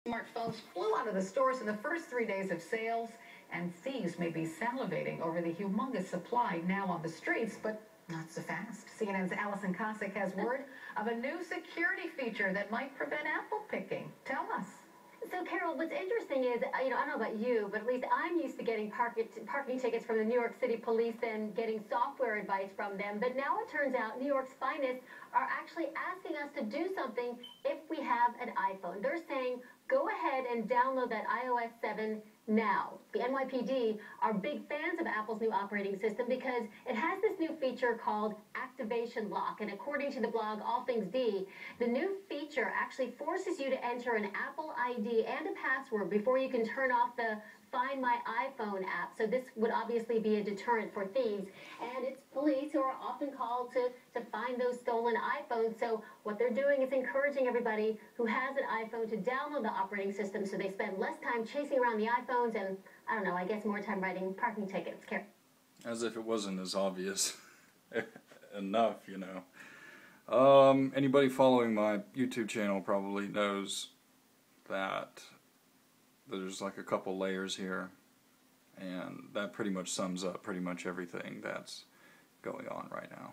Smartphones flew out of the stores in the first 3 days of sales, and thieves may be salivating over the humongous supply now on the streets, but not so fast. CNN's Allison Cossack has word of a new security feature that might prevent apple picking. Tell us. So, Carol, what's interesting is, I don't know about you, but at least I'm used to getting parking tickets from the New York City police and getting software advice from them. But now it turns out New York's finest are actually asking us to do something if we have an iPhone. They're saying, go ahead and download that iOS 7 now. The NYPD are big fans of Apple's new operating system because it has this new feature called Activation Lock. And according to the blog All Things D, the new feature actually forces you to enter an Apple ID and a password before you can turn off the Find My iPhone app. So this would obviously be a deterrent for thieves. And it's police who are often called to find those stolen iPhones. So what they're doing is encouraging everybody who has an iPhone to download the operating system so they spend less time chasing around the iPhones and, I don't know, I guess more time writing parking tickets. As if it wasn't as obvious enough, you know. Anybody following my YouTube channel probably knows that there's like a couple layers here, and that pretty much sums up pretty much everything that's going on right now.